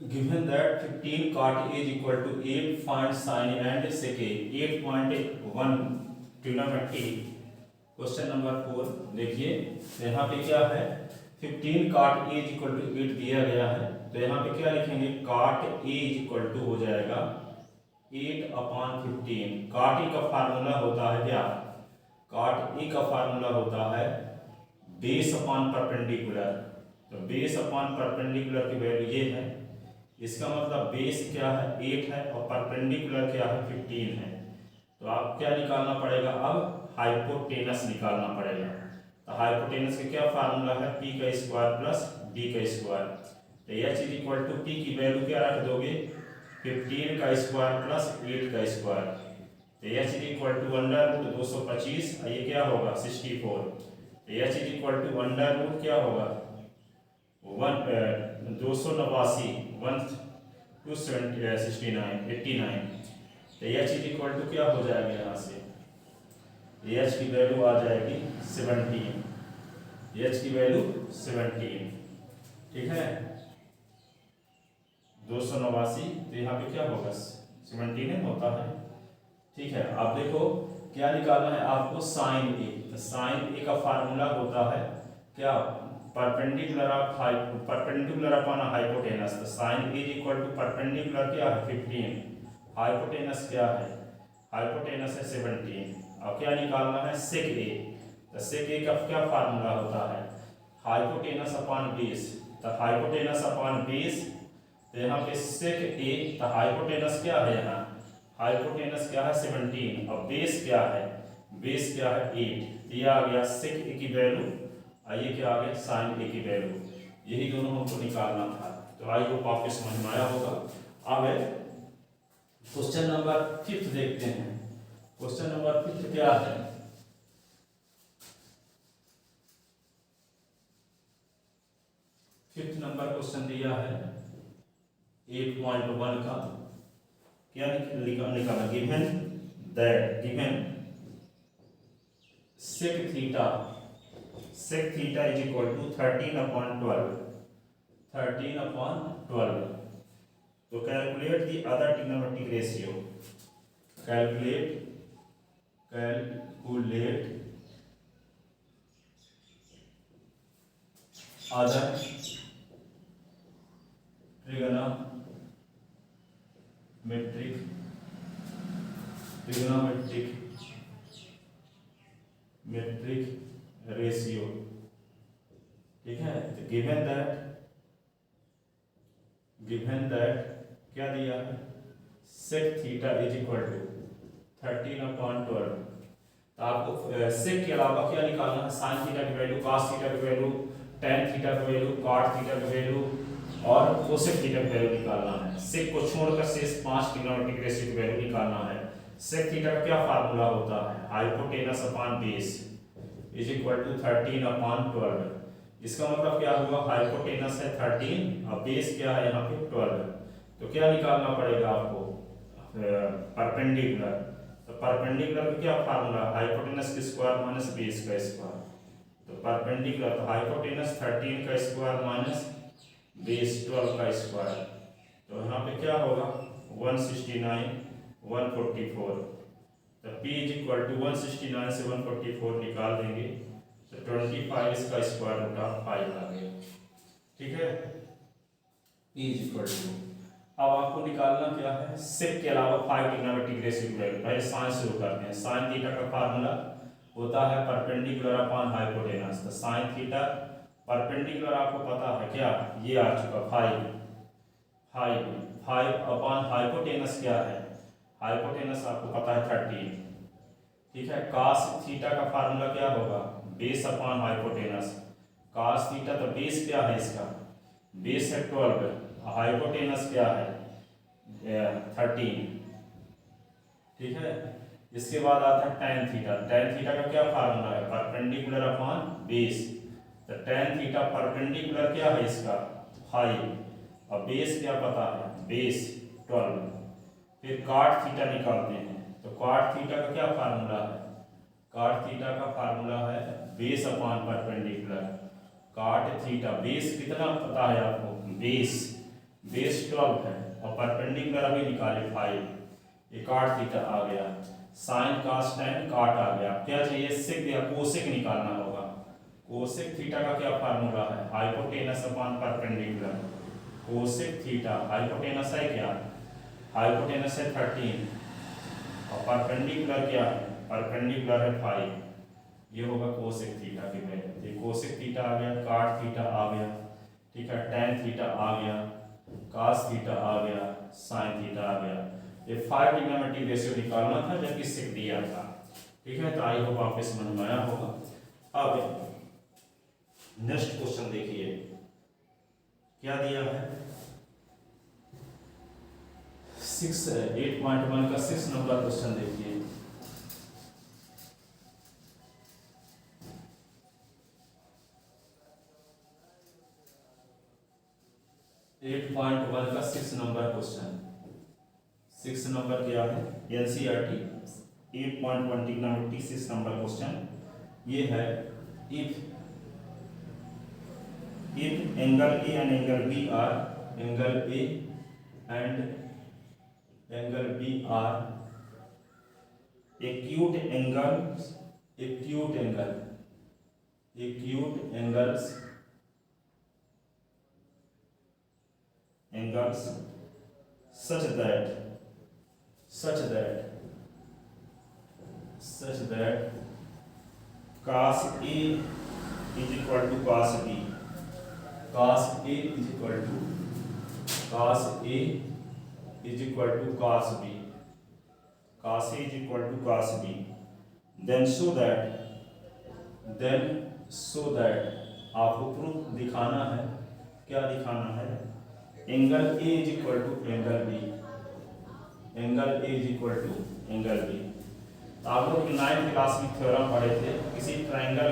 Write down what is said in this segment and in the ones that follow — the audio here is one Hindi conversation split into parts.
given that 15 cot A is equal to 8, find sin and sec A. 8.1 trigonometry question number 4 देखिए। तो यहाँ पे क्या है, 15 cot A is equal to 8 दिया गया है। तो यहाँ पे क्या लिखेंगे, cot A is equal to हो जाएगा 8/15। cot A का फार्मूला होता है क्या, cot A का फार्मूला होता है बेस अपॉन परपेंडिकुलर। तो बेस अपॉन परपेंडिकुलर की वैल्यू ये है, इसका मतलब बेस क्या है 8 है और परपेंडिकुलर क्या है 15 है। तो आप क्या निकालना पड़ेगा, अब हाइपोटेनस निकालना पड़ेगा। तो हाइपोटेनस का क्या फार्मूला है, पी का स्क्वायर प्लस डी का स्क्वायर। तो H is equal to P की वैल्यू क्या रख दोगे, 15 का स्क्वायर प्लस 8 का स्क्वायर। तो H is equal to under root 225, ये क्या होगा 64। तो H is equal to under root क्या होगा 289 89। तो एच इज इक्वल टू क्या हो जाएगा, यहाँ से एच की वैल्यू आ जाएगी 17। एच की वैल्यू 17, ठीक है 289। तो यहाँ पे क्या होगा 17 होता है, ठीक है। आप देखो क्या निकालना है आपको, साइन ए। तो साइन ए का फार्मूला होता है क्या, perpendicular of perpendicular upon hypotenuse. तो sine A is equal to perpendicular क्या है 15, हाइपोटेनस क्या है, हाइपोटेनस है 17। अब क्या निकालना है सेक ए। तो सेक ए का क्या फार्मूला होता है, हाइपोटेनस अपॉन बेस। तो हाइपोटेनस अपॉन बेस, तो यहाँ पे सेक ए, तो हाइपोटेनस क्या है, यहाँ हाइपोटेनस क्या है 17 और बेस क्या है, बेस क्या है 8। ये आ गया सेक ए की वैल्यू, आइए क्या आ गया साइन ए की वैल्यू। यही दोनों हमको निकालना था। तो आई होप आपके समझ में आया होगा। अब क्वेश्चन नंबर 5 देखते हैं। क्वेश्चन नंबर 5 क्या है, फिफ्थ नंबर क्वेश्चन दिया है 8.1 का। क्या निकालना, given that given sec theta is equal to 13/12। 13/12। तो calculate the other trigonometric ratio. Calculate other trigonometric ratio, ठीक है। तो गिवन दैट क्या दिया है, sec theta is equal to 13/12। तो आपको सेक के अलावा क्या निकालना है, साइन थीटा की वैल्यू, कॉस थीटा की वैल्यू, टेन थीटा की वैल्यू, कॉट थीटा की वैल्यू और कोसेक थीटा की वैल्यू निकालना है। सेक को छोड़कर शेष 5 ट्रिग्नोमेट्रिक रेशियो की वैल्यू निकालना है। सेक थीटा का क्या फार्मूला होता है, hypotenuse upon base is equal to 13/12। इसका मतलब क्या हुआ, हाइपोटेनस है 13 और बेस क्या है यहाँ पे 12। तो क्या निकालना पड़ेगा आपको, परपेंडिकुलर। तो परपेंडिकुलर का क्या फार्मूला, हाइपोटेनस का स्क्वायर माइनस बेस का स्क्वायर। तो परपेंडिकुलर, तो हाइपोटेनस 13 का स्क्वायर माइनस बेस 12 का स्क्वायर। तो यहाँ पे क्या होगा 169 144। तो P इज इक्वल टू 169 से 144 निकाल देंगे तो 25 इसका स्क्वायर रूट ऑफ 5 आ गया, ठीक है। P इज इक्वल टू, अब आपको निकालना क्या है, सेक के अलावा 5 ट्रिग्नोमेट्रिक रेशियो की वैल्यू। पहले साइन शुरू करते हैं। साइन थीटा का फार्मूला होता है परपेंडिकुलर अपॉन हाइपोटेनस। तो साइन थीटा परपेंडिकुलर आपको पता है क्या, ये आ चुका 5 अपॉन हाइपोटेनस क्या है, हाइपोटेनस आपको पता है 13, ठीक है। cos थीटा का फार्मूला क्या होगा, base upon hypotenuse. cos theta, तो बेस क्या है इसका, बेस है 12, हाइपोटेनस क्या है 13, ठीक है। इसके बाद आता है tan थीटा। tan थीटा का क्या फार्मूला है, परपेंडिकुलर अपॉन बेस। तो tan थीटा परपेंडिकुलर क्या है इसका 5 और बेस क्या पता है, बेस 12। फिर cot थीटा निकालते हैं। तो cot थीटा का क्या फार्मूला है, cot थीटा का फार्मूला है base upon perpendicular. cot theta base कितना पता है आपको, बेस 12 है और परपेंडिकुलर अभी निकाले 5, ये cot थीटा आ गया, साइन cos tan cot आ गया। क्या चाहिए? सेक या कोसेक निकालना होगा। कोसेक थीटा का क्या फार्मूला है? Hypotenuse upon perpendicular. Cosec theta hypotenuse है क्या? हाइपोटेनस है 13 और परपेंडिकुलर क्या है? परपेंडिकुलर है 5। ये होगा कोसेक थीटा की वैल्यू। ये कोसेक थीटा आ गया, cot थीटा आ गया, ठीक है, tan थीटा आ गया, cos थीटा आ गया, sin थीटा आ गया। ये 5 ट्रिग्नोमेट्रिक रेशियो निकालना था जबकि सेक दिया था, ठीक है। तो आई होप आपके समझ में आया होगा। अब नेक्स्ट क्वेश्चन देखिए क्या दिया है। 8.1 का 6 नंबर क्वेश्चन देखिए। 8.1 का 6 नंबर क्वेश्चन। 6 नंबर क्या है? एनसीईआरटी 8.1 ट्रिग्नोमेट्री 6 नंबर क्वेश्चन ये है। If angle A and angle B are, angle A and angle B are acute angles, acute angles such that cos A is equal to cos B, cos A is equal to cos A is equal to cos B, cos A is equal to cos B, then so that आपको प्रूफ दिखाना है। क्या दिखाना है? Angle A is equal to angle B, angle A is equal to angle B। तो आप लोग 9th क्लास में थ्योरम पढ़े थे, किसी ट्रायंगल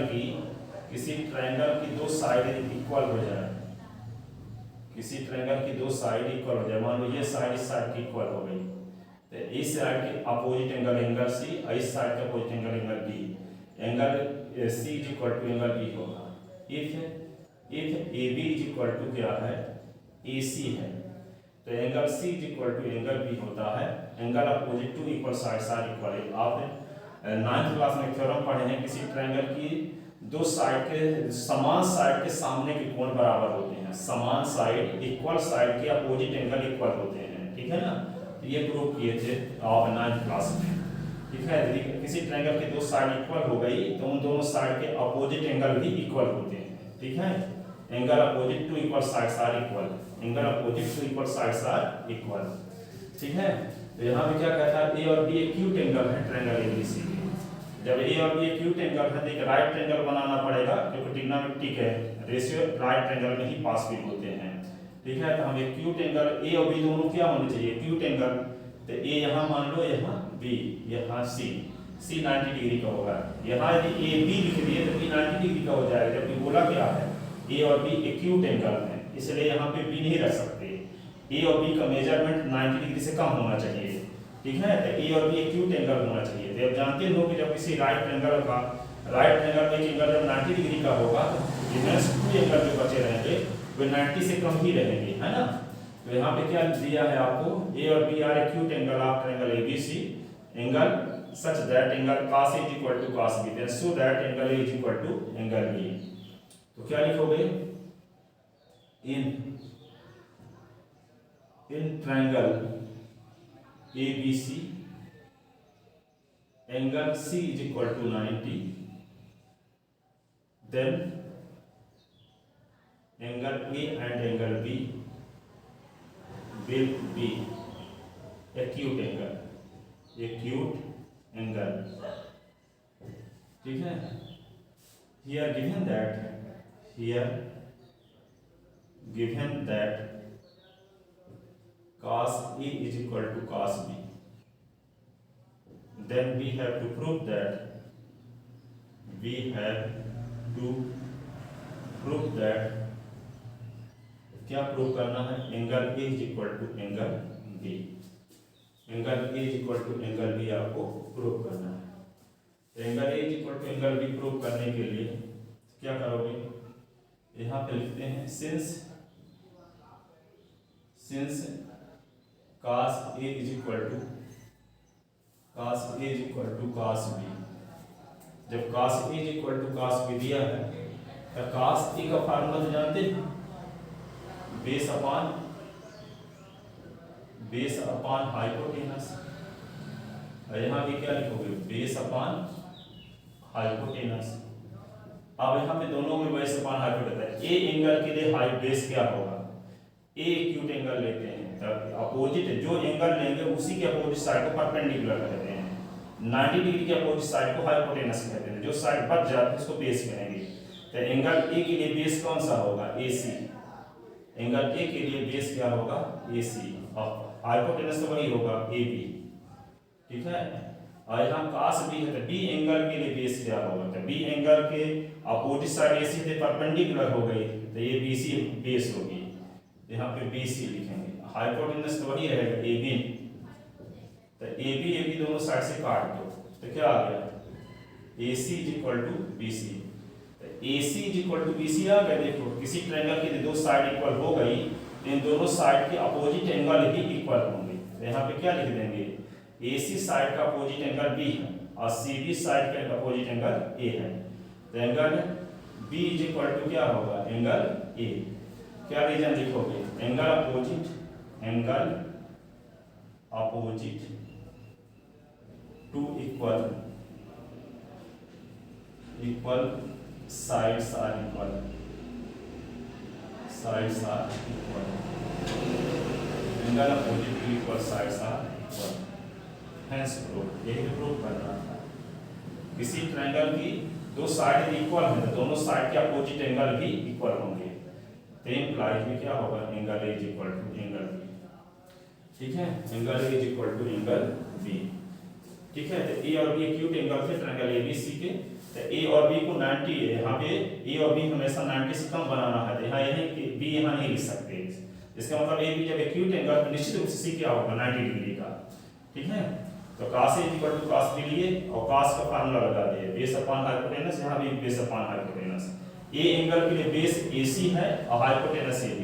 की दो साइड इक्वल हो जाए, किसी ट्रायंगल की दो साइड इक्वल हो जाए, मान लो ये साइड इस साइड की इक्वल हो गई, तो इस साइड के अपोजिट एंगल एंगल C और इस साइड के opposite angle angle B, angle C is equal to angle B होगा। If AB is equal to क्या है? AC है, तो angle C is equal to angle B होता है, angle opposite to equal side are equal. आपने 9th क्लास में थ्योरम पढ़े हैं, किसी ट्रायंगल की दो साइड के समान साइड के सामने के कोण बराबर होते हैं, समान साइड इक्वल साइड के अपोजिट एंगल इक्वल होते हैं, ठीक है ना। तो ये प्रूव किए थे आप 9th क्लास में, ठीक है। यदि किसी ट्रायंगल की दो साइड इक्वल हो गई तो उन दोनों साइड के अपोजिट एंगल भी इक्वल होते हैं, ठीक है। Angle opposite to equal sides are equal, angle opposite to equal sides are equal, ठीक है। तो यहाँ पे क्या कहता है? ए और बी एक्यूट एंगल है ट्रायंगल एबीसी के। जब ए और बी एक्यूट एंगल है तो एक राइट ट्रायंगल बनाना पड़ेगा, क्योंकि ट्रिग्नोमेट्रिक है रेशियो राइट ट्रायंगल में ही पॉसिबल होते हैं, ठीक है। तो हम एक्यूट एंगल ए और बी दोनों क्या होने चाहिए? Acute angle. तो ए यहाँ मान लो, यहाँ बी, यहाँ सी 90 डिग्री का होगा। यहाँ यदि ए बी लिख दिए तो बी 90 डिग्री का हो जाएगा, जबकि बोला क्या है? ए और बी एक्यूट एंगल है, इसलिए यहाँ पे बी नहीं रख सकते। ए और बी का मेजरमेंट 90 डिग्री से कम होना चाहिए, ठीक है। तो ए और बी एक्यूट एंगल होना चाहिए। तो आप जानते हो कि जब किसी राइट ट्रायंगल में एक एंगल जब 90 डिग्री का होगा तो रिमेंस 2 एंगल जो बचे रहेंगे वे 90 से कम ही रहेंगे, है ना। तो यहाँ पे क्या दिया है आपको? ए और B are acute angle of triangle ABC, angle such that angle cos A is equal to cos B, then so that angle A is equal to angle B। तो क्या लिखोगे? In triangle ABC angle C is equal to 90, then angle A and angle B will be acute angle, ठीक है। Here given that cos A is equal to cos B, then we have to prove that क्या प्रूव करना है? Angle A is equal to angle B, angle A is equal to angle B आपको प्रूव करना है। Angle A is equal to angle B prove करने के लिए क्या करोगे? यहाँ पे लिखते हैं since cos A is equal to cos A is equal to cos B, जब cos A is equal to cos B दिया है तो cos A का फार्मूला तो जानते हैं, बेस अपॉन हाइपोटेनस। और यहाँ पे क्या लिखोगे, बेस अपॉन हाइपोटेनस। अब यहाँ पे दोनों में base upon hypotenuse, A angle के लिए हाई बेस क्या होगा, ए एक्यूट एंगल लेते हैं तब अपोजिट जो एंगल लेंगे उसी के अपोजिट साइड को परपेंडिकुलर कहते हैं। 90 डिग्री के अपोजिट साइड को हाइपोटेनस कहते हैं, जो साइड बच जाती है उसको बेस कहेंगे। तो एंगल ए के लिए बेस कौन सा होगा, AC। एंगल ए के लिए बेस क्या होगा, AC, और हाइपोटेनस तो वही होगा AB, ठीक है। और यहाँ cos B है तो B एंगल के लिए बेस क्या होगा, तो B एंगल के अपोजिट साइड AC से परपेंडिकुलर हो गई तो ये BC बेस होगी, यहाँ पे BC लिखेंगे। हाइपोटेनस तो वही रहेगा AB, तो AB दोनों साइड से काट दो तो क्या आ गया, AC is equal to BC। तो AC is equal to BC आ गया। देखो किसी ट्रायंगल की दो साइड इक्वल हो गई, इन दोनों साइड के अपोजिट एंगल ही इक्वल होंगे। तो यहाँ पे क्या लिख देंगे, AC साइड का अपोजिट एंगल B है और CB साइड का अपोजिट एंगल A है। तो angle B is equal to क्या होगा, एंगल A। क्या रीजन लिखोगे, angle opposite to equal sides are equal, angle opposite to equal sides are equal. Hence proof, यही प्रूफ करना था। किसी ट्रायंगल की दो साइड इक्वल है तो दोनों साइड के अपोजिट एंगल भी इक्वल होंगे, तो इंप्लाइज में क्या होगा, angle A is equal to angle B, ठीक है। Angle A is equal to angle B, ठीक है। तो A और B एक्यूट एंगल थे ट्रायंगल ABC के, तो A और B को 90 है, यहाँ पे A और B हमेशा 90 से कम बनाना है, तो यहाँ यही B यहाँ नहीं लिख सकते। इसका मतलब AB जब एक्यूट एंगल तो निश्चित रूप से C क्या होगा, 90 डिग्री का, ठीक है। तो cos A equal to cos B लिए और cos का फार्मूला लगा दिए, बेस अपॉन हाइपोटेनस, यहाँ भी base upon hypotenuse. A angle के लिए बेस AC है और हाइपोटेनस AB,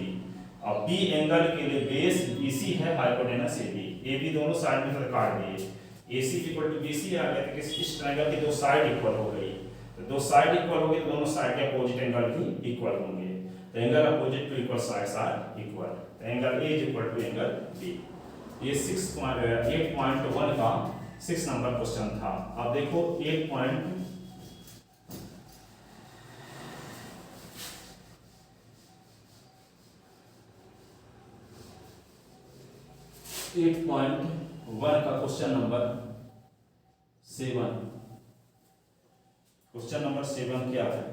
और B एंगल के लिए बेस BC है, हाइपोटेनस AB। AB दोनों साइड में काट दिए, AC इक्वल टू BC आ गया, तो इस ट्रायंगल की दो साइड इक्वल हो गई, तो दो साइड इक्वल हो गई तो दोनों साइड के अपोजिट एंगल भी इक्वल होंगे। तो angle opposite to equal sides are equal, तो angle A is equal to angle B। ये 8.1 का 6 नंबर क्वेश्चन था। अब देखो 8.1 का क्वेश्चन नंबर 7। क्वेश्चन नंबर 7 क्या है,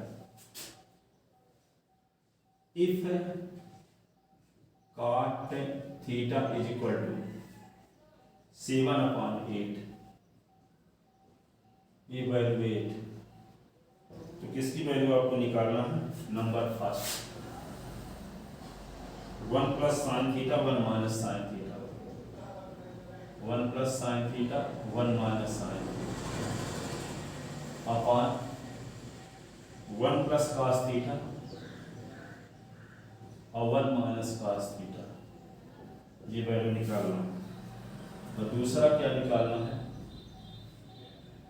if cot theta is equal to 7/8, ये वैल्यू 8, तो किसकी वैल्यू आपको निकालना है, number first 1 plus sine theta 1 minus sine theta, 1 plus sine theta 1 minus sine upon 1 plus cos theta और 1 माइनस कॉस थीटा, ये वैल्यू निकालना। और दूसरा क्या निकालना है,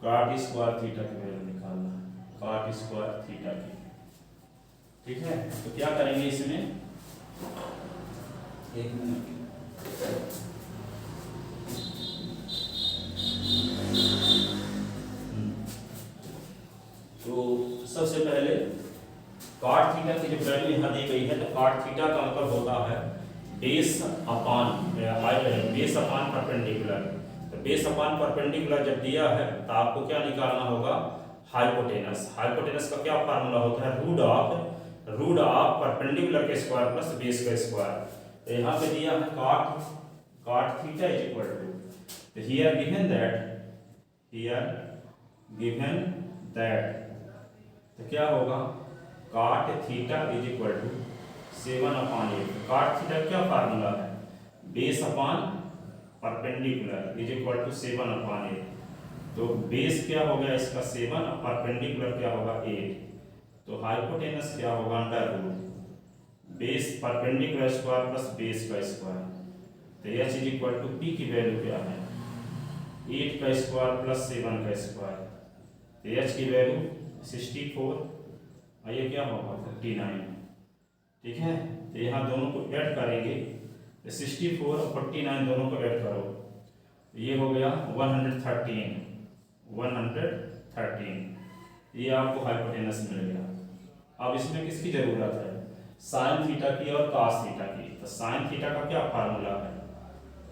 कॉट स्क्वायर थीटा की वैल्यू निकालना है, कॉट स्क्वायर थीटा की, ठीक है। तो क्या करेंगे इसमें, एक मिनट, तो सबसे पहले कॉट थीटा की जो वैल्यू यहाँ दी गई है, तो कॉट थीटा का मतलब होता है बेस अपॉन परपेंडिकुलर। तो बेस अपॉन परपेंडिकुलर जब दिया है तो आपको क्या निकालना होगा, हाइपोटेनस। हाइपोटेनस का क्या फार्मूला होता है, रूट ऑफ परपेंडिकुलर के स्क्वायर प्लस बेस का स्क्वायर। तो यहाँ पे दिया है cot theta is equal to, तो हियर गिवन दैट, तो क्या होगा, cot theta is equal to 7/8। Cot theta क्या फार्मूला है, base upon perpendicular is equal to 7/8। तो बेस क्या हो गया इसका 7 और परपेंडिकुलर क्या होगा 8, तो हाइपोटेनस क्या होगा, base perpendicular square plus base का स्क्वायर। तो H is equal to P की वैल्यू क्या है 8 का स्क्वायर प्लस 7 का स्क्वायर। तो एच की वैल्यू 64 और ये क्या होगा 49। ठीक है, तो यहाँ दोनों को ऐड करेंगे तो 64 और 49 दोनों को ऐड करो तो ये हो गया 113। ये आपको हाइपोटेनस मिल गया। अब इसमें किसकी जरूरत है साइन थीटा की और कास थीटा की। तो साइन थीटा का क्या फार्मूला है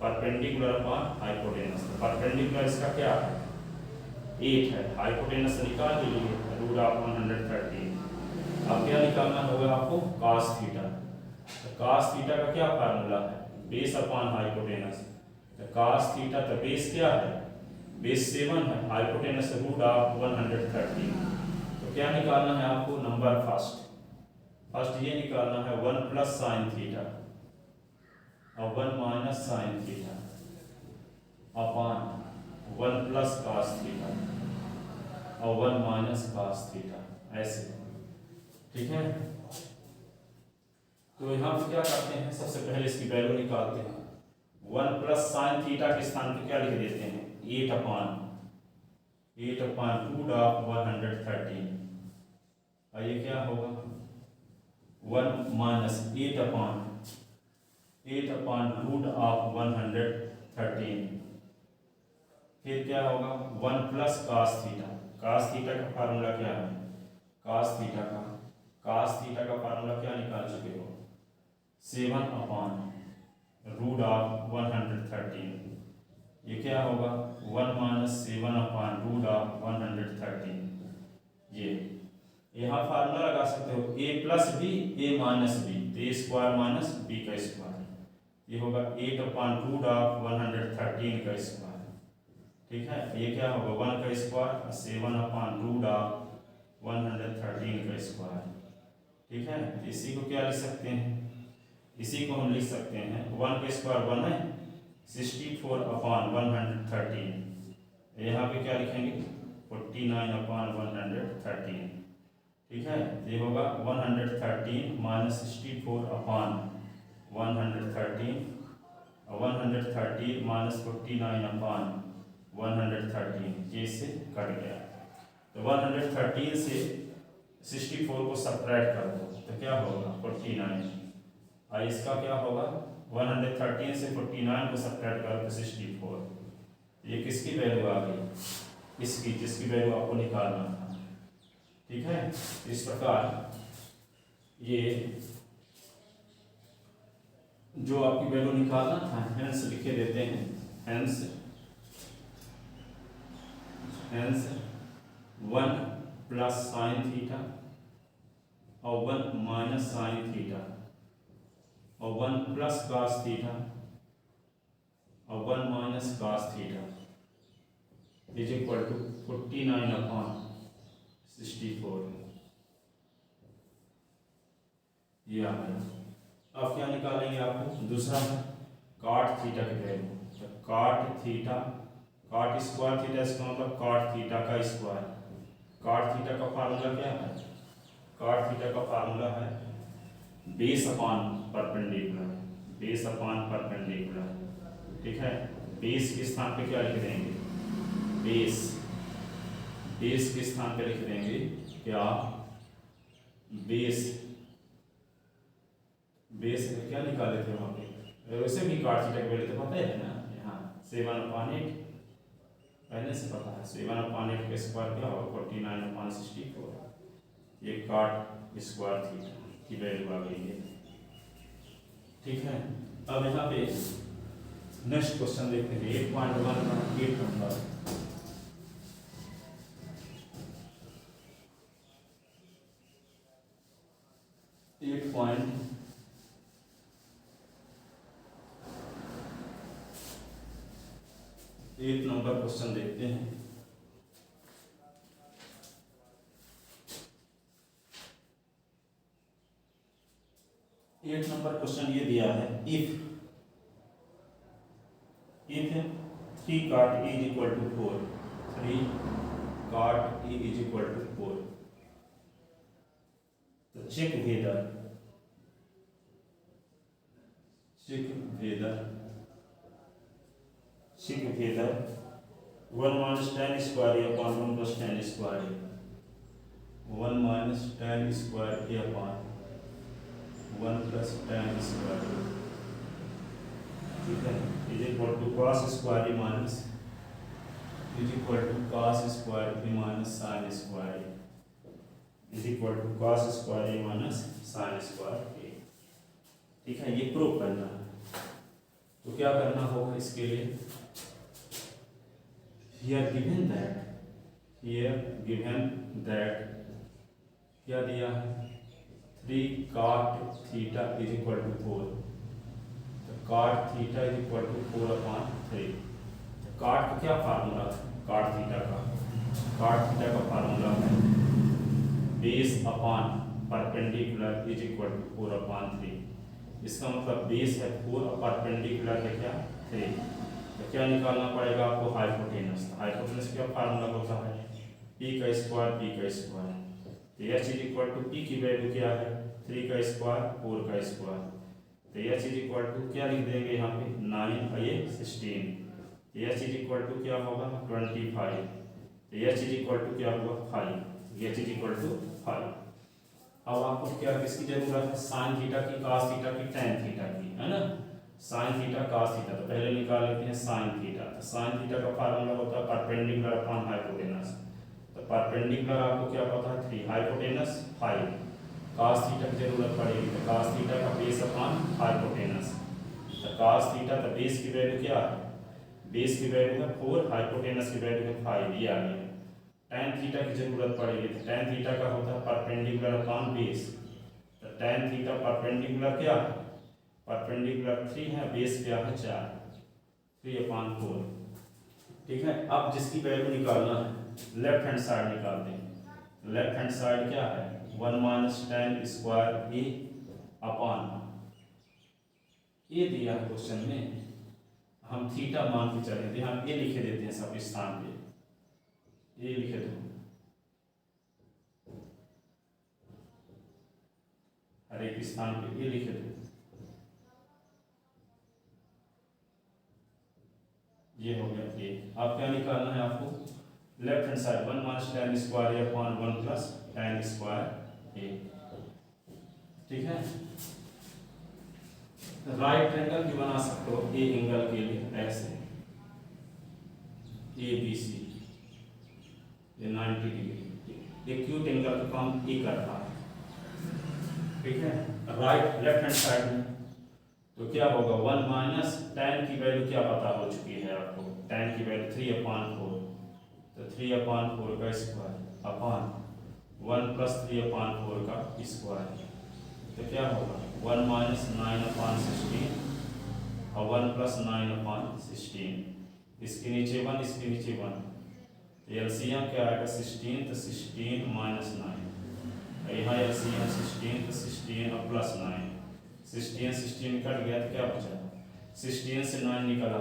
परपेंडिकुलर अपॉन हाइपोटेनस। परपेंडिकुलर इसका क्या है 8 है, हाइपोटेनस निकाल के लिए रूट ऑफ 113। अब क्या निकालना होगा आपको कास थीटा। तो कास थीटा का क्या फार्मूला है बेस अपॉन हाइपोटेनस। तो कास थीटा तो बेस क्या है बेस 7 है, हाइपोटेनस रूट ऑफ 113। तो क्या निकालना है आपको नंबर फर्स्ट ये निकालना है 1 प्लस साइन थीटा और 1 minus sine theta upon 1 plus cos theta और 1 माइनस कास थीटा, ऐसे। ठीक है, तो यहाँ पे क्या करते हैं सबसे पहले इसकी वैल्यू निकालते हैं। 1 प्लस साइन थीटा के स्थान पे क्या लिख देते हैं 8 अपॉन रूट ऑफ 113। और ये क्या होगा 1 माइनस 8 अपॉन रूट ऑफ 113। फिर क्या होगा 1 plus cos theta. Cos theta का फार्मूला क्या है कास थीटा का फार्मूला क्या निकाल चुके हो 7 अपॉन रूट ऑफ 113। ये क्या होगा 1 माइनस 7 अपॉन रूट ऑफ 113। ये यहाँ फार्मूला लगा सकते हो a plus B a minus B, तो ए स्क्वायर माइनस बी का स्क्वायर। ये होगा 8 अपॉन रूट ऑफ 113 का स्क्वायर। ठीक है, ये क्या होगा 1 का स्क्वायर और 7 अपॉन रूट ऑफ 113 का स्क्वायर। ठीक है, तो इसी को क्या लिख सकते हैं इसी को हम लिख सकते हैं 1 का स्क्वायर 1 है 64 अपॉन 113। यहाँ पे क्या लिखेंगे 49 अपॉन 113। ठीक है, तो ये होगा 113 माइनस 64 अपॉन 113 और 113 माइनस 49 अपॉन 113। ये इससे कट गया। तो 113 से 64 को सब्ट्रैक्ट कर दो तो क्या होगा 49। और इसका क्या होगा 113 से 49 को सब्ट्रैक्ट करो तो 64। ये किसकी वैल्यू आ गई इसकी जिसकी वैल्यू आपको निकालना था। ठीक है, इस प्रकार ये जो आपकी वैल्यू निकालना था हेंस लिखे देते हैं हेंस 1 प्लस साइन थीटा और 1 माइनस साइन थीटा और 1 प्लस कास थीटा और 1 minus cos theta is equal to 49 upon 64। ये आ गया। अब क्या निकालेंगे आपको दूसरा काट थीटा की वैल्यू। तो काट थीटा काट स्क्वायर थीटा इसका मतलब काट थीटा का स्क्वायर। काट थीटा का फार्मूला क्या है काट थीटा का फार्मूला है बेस अपॉन परपेंडिकुलर। ठीक है, बेस के स्थान पे क्या लिख देंगे बेस के स्थान पे लिख देंगे क्या बेस क्या निकाले थे वहाँ पे वैसे भी काट थीटा की वैल्यू तो पता है ना यहाँ 7/8 पहले से पता है 7/8 का स्क्वायर क्या होगा 49/64। ये काट स्क्वायर थीटा की वैल्यू आ गई है। ठीक है, अब यहाँ पे नेक्स्ट क्वेश्चन देखते हैं 8.1 का 8 नंबर। एक नंबर क्वेश्चन देखते हैं। एक नंबर क्वेश्चन ये दिया है if 3 cot A is equal to 4 3 cot A is equal to 4 तो check whether sick weather 1 minus tan square a upon 1 plus tan square a 1 minus tan square a upon 1 plus tan square a, ठीक है, is equal to cos square A minus is equal to cos square A minus sin square A is equal to cos square A minus sin square A. ठीक है, ये प्रूव करना है। तो क्या करना होगा इसके लिए, here given that क्या दिया है 3 cot theta is equal to 4, तो cot theta is equal to 4/3। cot का क्या फार्मूला था, cot थीटा का फार्मूला है base upon perpendicular is equal to 4/3। इसका मतलब बेस है 4 और परपेंडिकुलर है क्या 3, तो क्या निकालना पड़ेगा आपको हाइपोटेनस। हाइपोटेनस क्या फार्मूला होता है पी का स्क्वायर, तो H is equal to P की वैल्यू क्या है 3 का स्क्वायर 4 का स्क्वायर, तो एच इज इक्वल टू क्या लिख देंगे यहाँ पे 9 और ये 16, एच इज इक्वल टू क्या होगा 25, तो एच इज इक्वल टू क्या होगा 5, एच इज इक्वल टू 5। अब आपको क्या किसकी जरूरत है, साइन थीटा की, cos थीटा की, tan थीटा की, है ना। साइन थीटा cos थीटा, तो पहले निकाल लेते हैं साइन थीटा। तो साइन थीटा का फार्मूला होता है परपेंडिकुलर अपॉन हाइपोटेनस, तो परपेंडिकुलर आपको क्या पता है 3, हाइपोटेनस 5, cos थीटा की जरूरत पड़ेगी, तो cos थीटा का बेस अपॉन हाइपोटेनस, तो cos थीटा का बेस की वैल्यू क्या है, बेस की वैल्यू है 4, हाइपोटेनस की वैल्यू है 5, ये आ गया। tan थीटा की जरूरत पड़ेगी, तो tan थीटा का होता है परपेंडिकुलर अपॉन बेस, तो tan थीटा परपेंडिकुलर क्या है, परपेंडिकुलर 3 है, बेस क्या है 4, 3/4। ठीक है, अब जिसकी वैल्यू निकालना है लेफ्ट हैंड साइड निकालते हैं। लेफ्ट हैंड साइड क्या है 1 minus tan square A upon ए दिया है क्वेश्चन में, हम थीटा मान के चले थे, हम ए लिखे देते हैं सब स्थान पे, ए लिखे दो, हर एक स्थान पे ए लिखे दो, ये हो गया ए। अब क्या निकालना है आपको, left hand side 1 minus tan square A upon 1 plus tan square A. ठीक है, राइट एंगल भी बना सकते हो ए एंगल के लिए ऐसे, ए बी सी, ये 90 डिग्री एक्यूट एंगल का काम ए कर रहा है। ठीक है, राइट लेफ्ट हैंड साइड में तो क्या होगा 1 माइनस tan की वैल्यू क्या पता हो चुकी है आपको, tan की वैल्यू 3/4, तो 3/4 का स्क्वायर अपॉन 1 प्लस 3/4 का स्क्वायर, तो क्या होगा 1 माइनस 9/16 और 1 प्लस 9/16, इसके नीचे 1, इसके नीचे 1, तो एलसीएम क्या आएगा 16, तो 16 माइनस 9, यहाँ एलसीएम 16, तो 16 और प्लस 9, 16 कट गया तो क्या बचा, 16 से 9 निकला,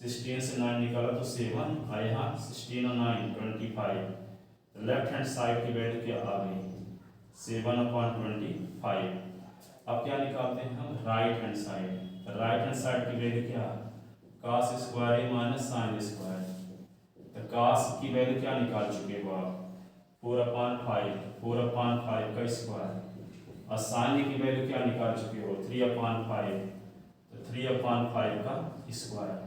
16 से 9 निकाला तो 7, और यहाँ 16 और 9 25, तो लेफ्ट हैंड साइड की वैल्यू क्या आ गई 7/25। अब क्या निकालते हैं हम राइट हैंड साइड, तो राइट हैंड साइड की वैल्यू क्या cos square A minus sine square, तो cos की वैल्यू क्या निकाल चुके हो आप 4/5 का स्क्वायर, और साइन की वैल्यू क्या निकाल चुके हो 3/5, तो 3/5 का स्क्वायर,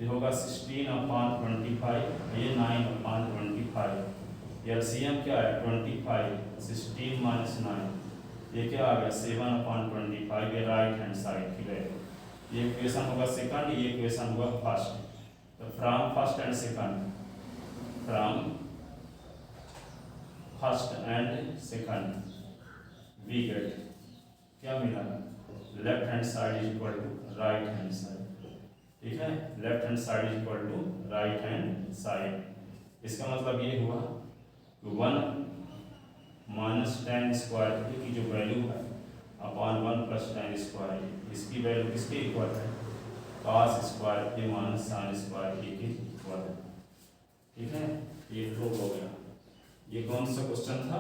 ये होगा 16/25, ये 9/25, एलसीएम क्या है 25, 16 माइनस 9, ये क्या आ गया 7/25, ये राइट हैंड साइड की वैल्यू। ये इक्वेशन होगा सेकंड, ये इक्वेशन होगा फर्स्ट, तो from first and second, from first and second we get क्या मिला, left hand side is equal to right hand side. ठीक है, left hand side is equal to right hand side, इसका मतलब ये हुआ 1 माइनस tan स्क्वायर की जो वैल्यू है अपॉन 1 प्लस tan स्क्वायर, इसकी वैल्यू किसके इक्वल है cos square A minus sin square ए के इक्वल है। ठीक है, ये प्रूव हो गया। ये कौन सा क्वेश्चन था,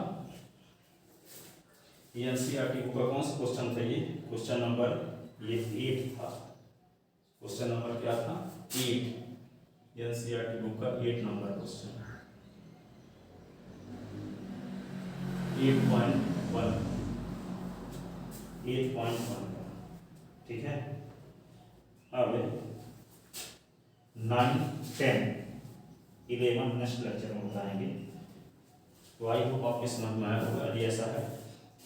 एनसीईआरटी का कौन सा क्वेश्चन था, ये क्वेश्चन नंबर ये 8 था, क्वेश्चन नंबर क्या था 8, एनसीईआरटी बुक का 8 नंबर क्वेश्चन 8.1 ठीक है। अब 9, 10, 11 नेक्स्ट लेक्चर में बताएंगे। तो आई होप आपके समझ में आया होगा। यदि ऐसा है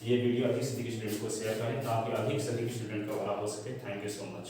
ये वीडियो अधिक से अधिक स्टूडेंट को शेयर करें ताकि अधिक से अधिक स्टूडेंट का भला हो सके। Thank you so much.